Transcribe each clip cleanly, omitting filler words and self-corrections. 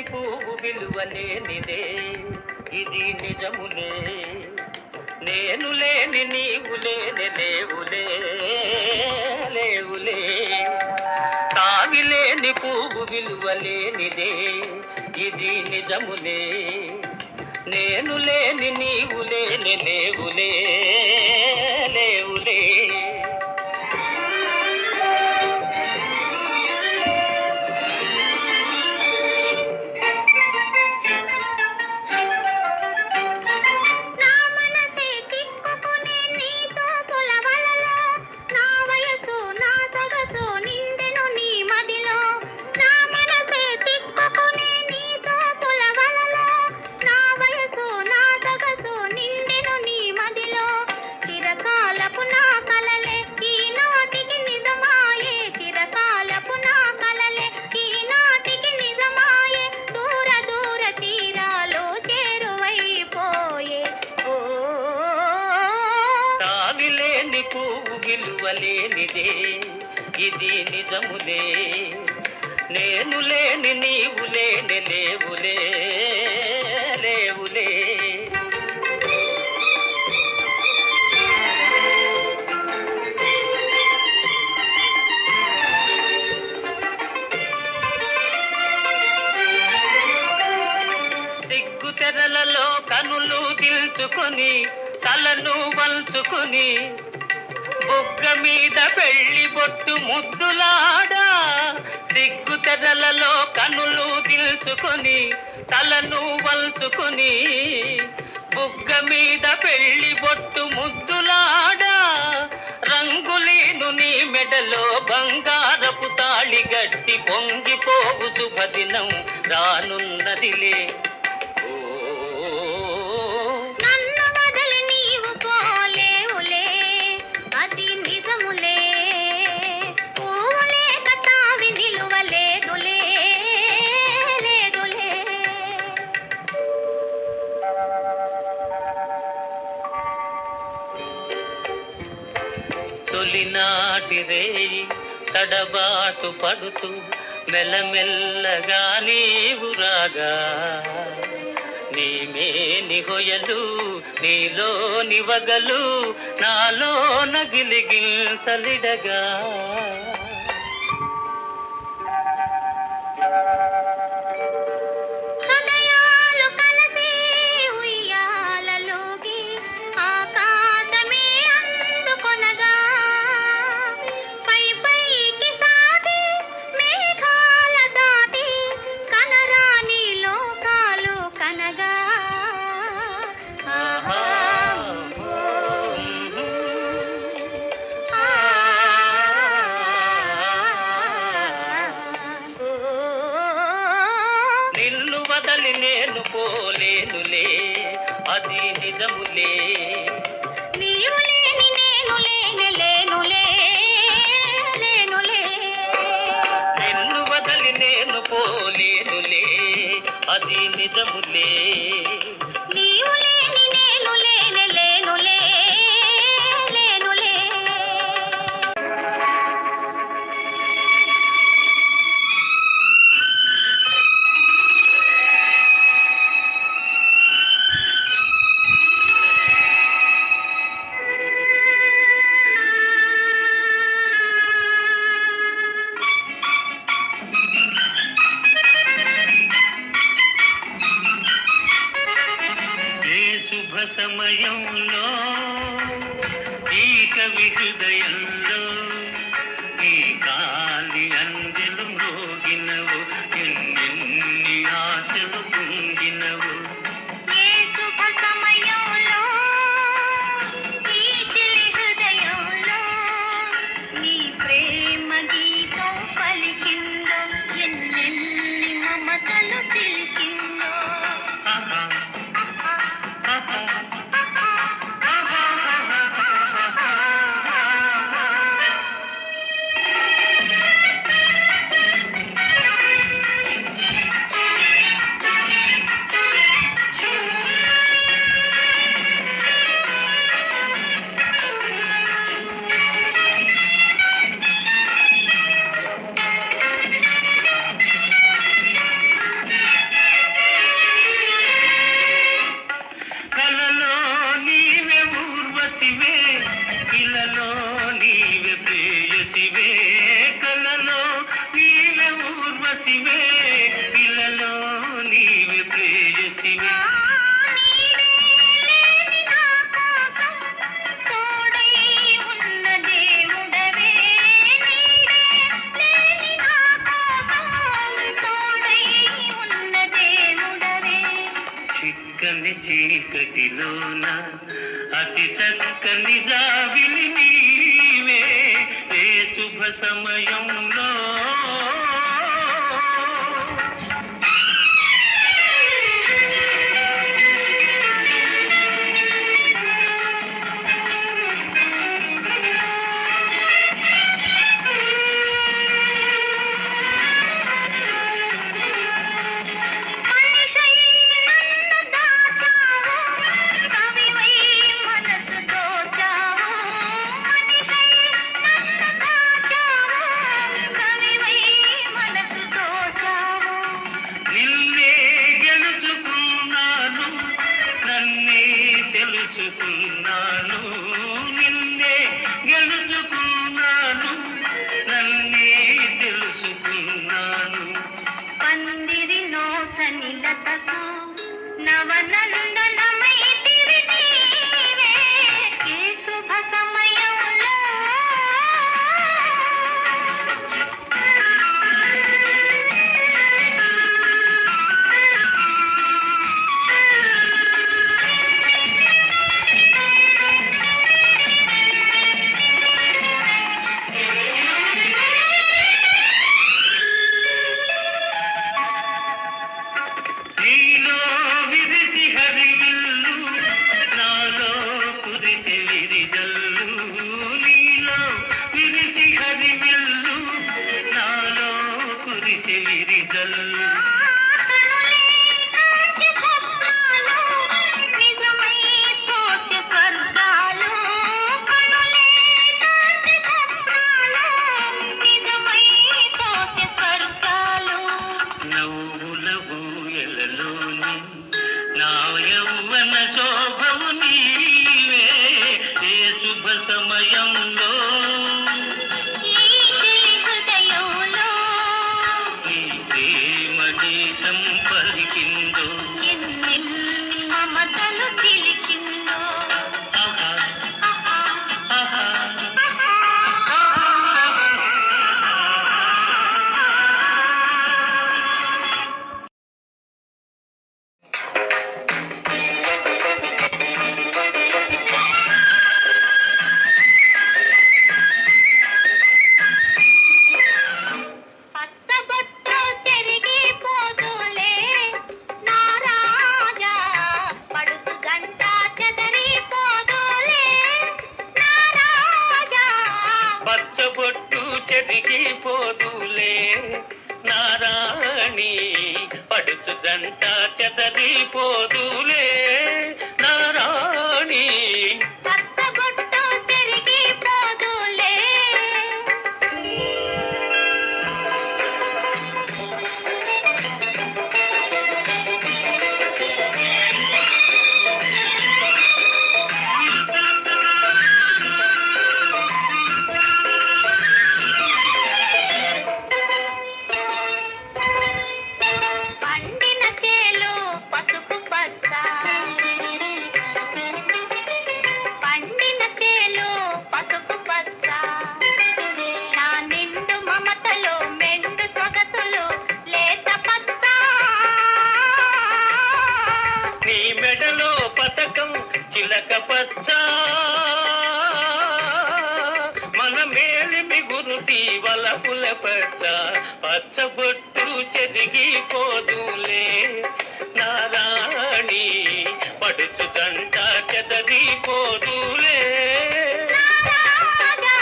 పువ్వు విలువలేనిదే ఇది నిజములే. నేను లేని నీవు లేని లేవులే లేవులే. తావిలేని పువ్వు విలువలేనిదే ఇది నిజములే. నేను లేని నీవు లేని లేవులే లేవులే. పువ్వు విలువలేనిదే ఇది నిజములే. నేను లేని నీవు లేని లేవులే లేవులే. సిగ్గు తెరలలో కనులు దిల్చుకొని తలను వంచుకొని బుగ్గ మీద పెళ్లి బొట్టు ముద్దులాడా. సిగ్గు తెరలలో కనులు దిల్చుకొని తలను వంచుకొని బుగ్గ మీద పెళ్లి బొట్టు ముద్దులాడా. రంగులేను నీ మెడలో బంగారపు తాళి గట్టి పొంగిపోవు శుభదినం రానున్నదిలే. తొలినాటి రేయి తడబాటు పడుతూ మెల్లమెల్లగా నీవు రాగా. నీమేని హొయలు నీలో నివగలు నాలో నగిలిగిల్చలిడగా. నిన్ను వదలి నేను పోలేనులే అది నిజములే. నీవు లేని నేను లేని లేనులే లేనులే. నిన్ను వదలి నేను పోలేనులే అది నిజములే. నీవు లేని నేను లేని లేనులే లేనులే. శుభ సమయంలో ఈ కవి హృదయంలో నీ కాలి అందెలు మోగినవు ఎన్నెన్ని ఆశలు పొందినవు. ఏ శుభ సమయంలో ఈ చిలి హృదయంలో నీ ప్రేమ గీతం పలికిందో ఎన్నెన్ని మమతలు పిలిచిందో. మనసివే ఇలలో నీవే ప్రేయసివే చిక్కని చీకటిలోన అతి చక్కని జాబిలి నీవే ఏ శుభ సమయంలో తెలుసుకున్నాను నిన్నే గెలుచుకున్నాను నన్నే తెలుసుకున్నాను పందిరి నోచని లతకు నవనందనమైతివి నీవే ఈ శుభ సమయంలో నీలో విరిసి హరివిల్లు నాలో కురిసి విరిజల్లు నీలో విరిసి హరివిల్లు నాలో కురిసి విరిజల్లు నవ్వుల ఊయలలోని నా యవ్వన శోభవు నీవే ఏ శుభ సమయంలో నీ ప్రేమ గీతం పలికిందో మమతలు పిలిచిందో ఆహా ఆహా పచ్చబొట్టు చెరిగిపోదులే నా రాజా పడుచు గంట చెదరిపోదులే నా రాజా పచ్చబొట్టు చెరిగిపోదులే నారాణి పడుచు జంట చెదరిపోదులే నారాణి పచ్చబొట్టు చెరిగిపోదులే పండిన చేలు పసుపు పచ్చ పండిన చేలు పసుపు పచ్చ నా నిండు మమతలో మెండు సొగసులు లేత పచ్చ నీ మెడలో పతకం చిలక పచ్చ మన మేలిమి గురుతి వలపుల పచ్చ పచ్చబొట్టు చెరిగిపోదులే నారాణి పడుచు జంట చెదరిపోదులే రాజా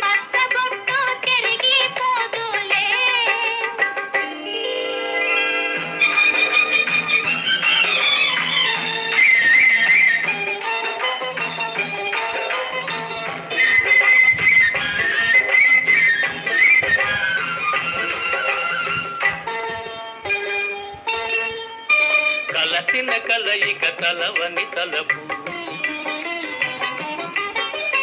పచ్చబొట్టు చెరిగిపోదులే కలసిన కలయిక తలవని తలపు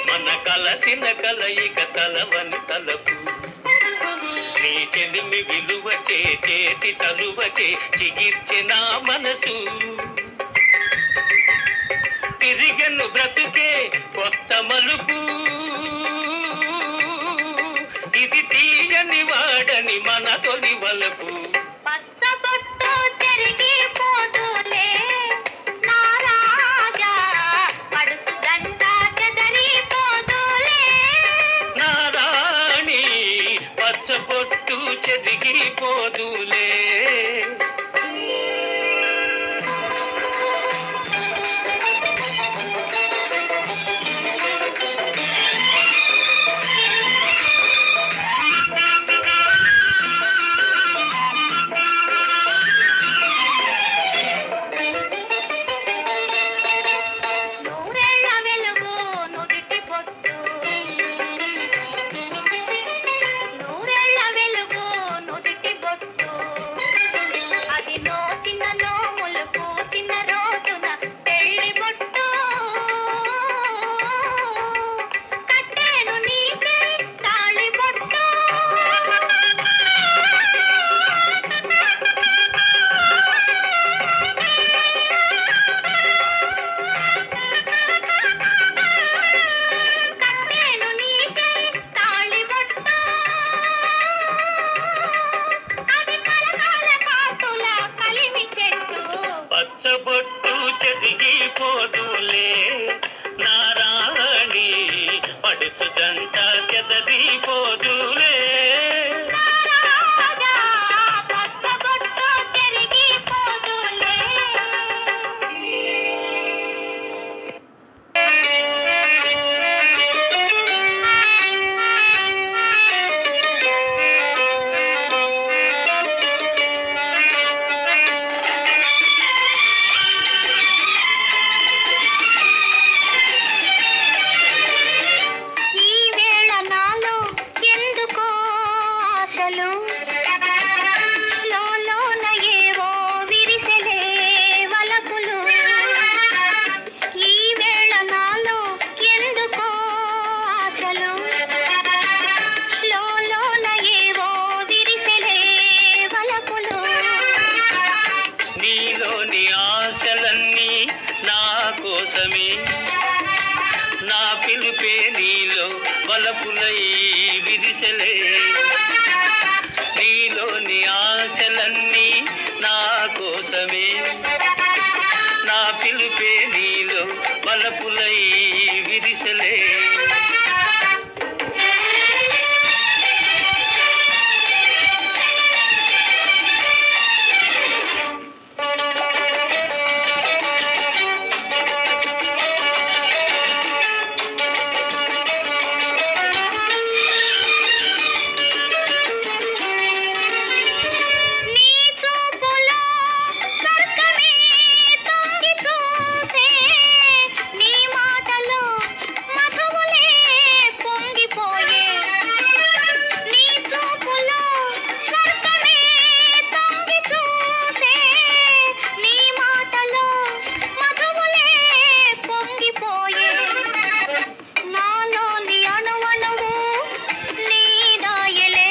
మన కలసిన కలయిక తలవని తలపు నీ నీ చెలిమి విలువచే చేతి చలువచే చిగిర్చె నా మనసు తిరిగెను బ్రతుకే కొత్త మలుపు ఇది తీయని వాడని మన తొలి వలపు పచ్చబొట్టు చెరిగిపోదులే నా రాజా పడుచు జంట చెదరిపోదులే నా రాణి పచ్చబొట్టు చెరిగిపోదులే నూరేళ్ల వెలుగు నుదిటి పొట్టు నూరేళ్ల వెలుగు నుదిటి బొట్టు అది నోచిన నోములు పూచిన రోజున పెళ్లి బొట్టు కట్టేను నీకే తాళి బొట్టు కట్టేను నీకే తాళి బొట్టు అది కలకాల కాపుల కలిమి చెట్టు పచ్చబొట్టు చెదిగిపోదులే నా రాణి పడుచు జంట చెదరిపోదులే రాజా పచ్చబొట్టు చెరిగిపోదులే ఈ వేళ నాలో ఎందుకో ఆశలు లోలోన ఏవో విరిసెలే వలపులు ఈ వేళ నాలో ఎందుకో ఆశలు లోలోన ఏవో విరిసెలే వలపులు నీలోని ఆశలన్నీ నా కోసమే నా పిలుపే నీలో వలపులై విరిసెలే నీలోని ఆశలన్నీ నా కోసమే నా పిలుపే నీలో వలపులై విరిసెలే నీ చూపులో స్వర్గమే తొంగి చూసే నీ మాటలో మధువులే పొంగిపోయే నీ చూపులో స్వర్గమే తొంగి చూసే నీ మాటలో మధువులే పొంగిపోయే నాలోని అణువణువు నీ దాయలే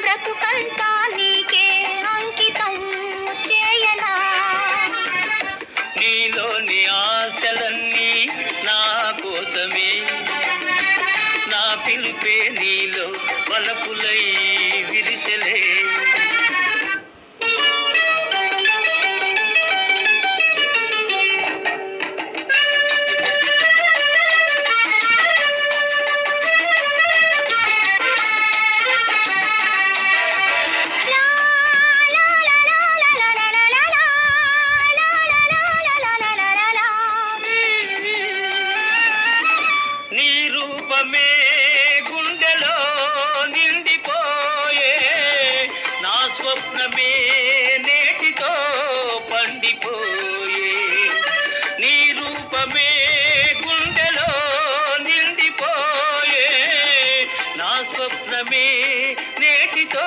బ్రతుకంతా నీకే అంకితం చేయనా నీలోని ఆశలన్నీ నా కోసమే నా పిలుపే నీలో వలపులై విరిసెలే నీ రూపమే గుండెలో నిండిపోయే నా స్వప్నమే నేటితో పండిపోయే నీ రూపమే గుండెలో నిండిపోయే నా స్వప్నమే నేటితో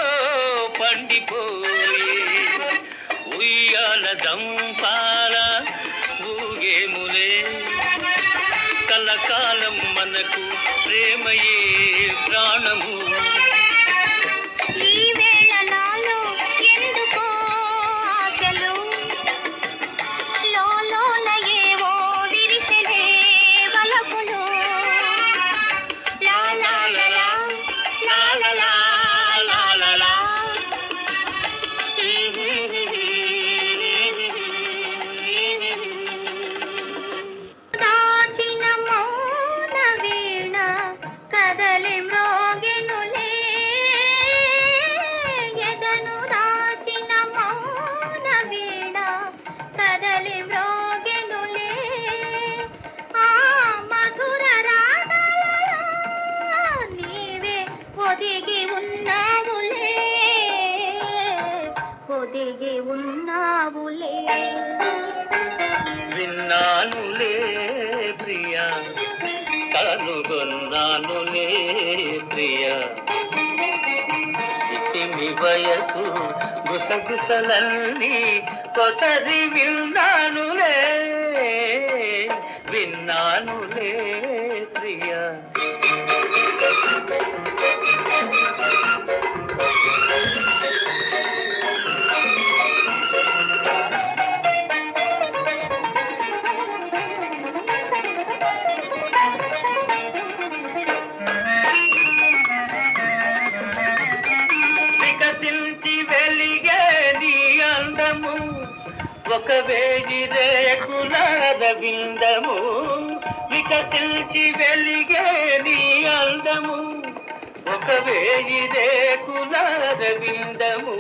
పండిపోయే ఉయ్యాల జంపాల ఊగేములే కలకాలం మనకు ప్రేమయే ప్రాణము ఒదిగి ఉన్నావులే. విన్నానులే ప్రియా, కనుగొన్నానులే ప్రియా, ఇసిమి వయసు గుసగుసలన్నీ కొసరి విన్నానులే, విన్నానులే ప్రియా. వికసించి వెలిగే నీ అందము ఒక వేయి రేకుల రవిందము, వికసించి వెలిగే నీ అందము ఒక వేయి రేకుల రవిందము.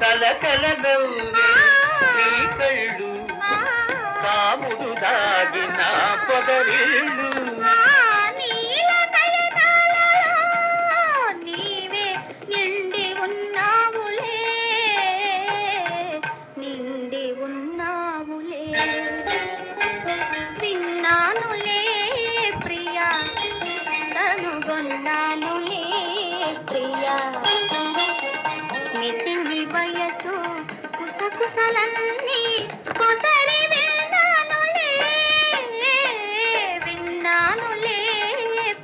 కలకల నవ్వే నీ కళ్ళు కాముడు దాగిన పొగరిల్లు, నీల నయనాలలో నీవే నిండి ఉన్నావులే, నిండి ఉన్నావులే. విన్నానులే ప్రియా, కనుగొన్నానులే ప్రియా, మిసిమి వయసు కుసకుసలన్నీ కొసరి విన్నానులే, విన్నానులే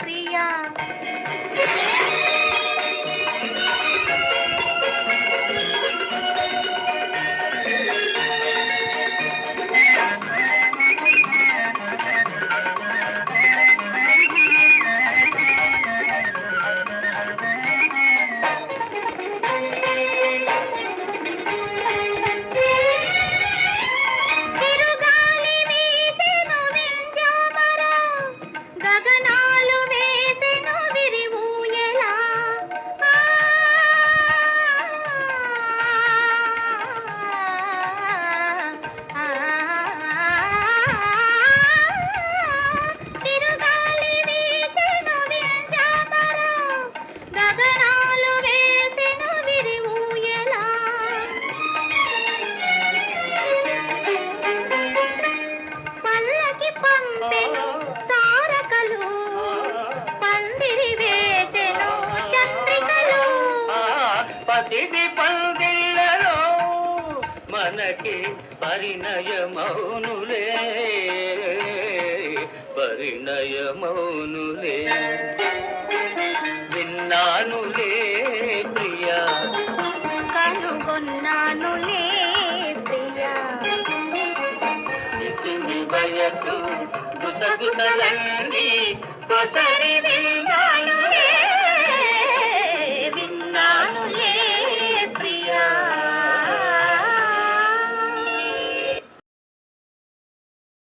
ప్రియా. తిరుగాలి వీసెను వింధ్యామర, గగనాలు వేసెను విరివూయలా. తిరుగాలి వీసెను వింధ్యామర, గగనాలు వేసెను విరివూయలా. పల్లకి పంపెను తారకలు, పందిరి వేసెను చంద్రికలు. పసిది పందిళ్ళలో మనకి పరిణయమౌనులే, పరిణయమౌనులే. విన్నానులే ప్రియా, కనుగొన్నానులే ప్రియా, ఇసిమి వయసు గుసగుసలన్నీ కొసరి విన్నానులే.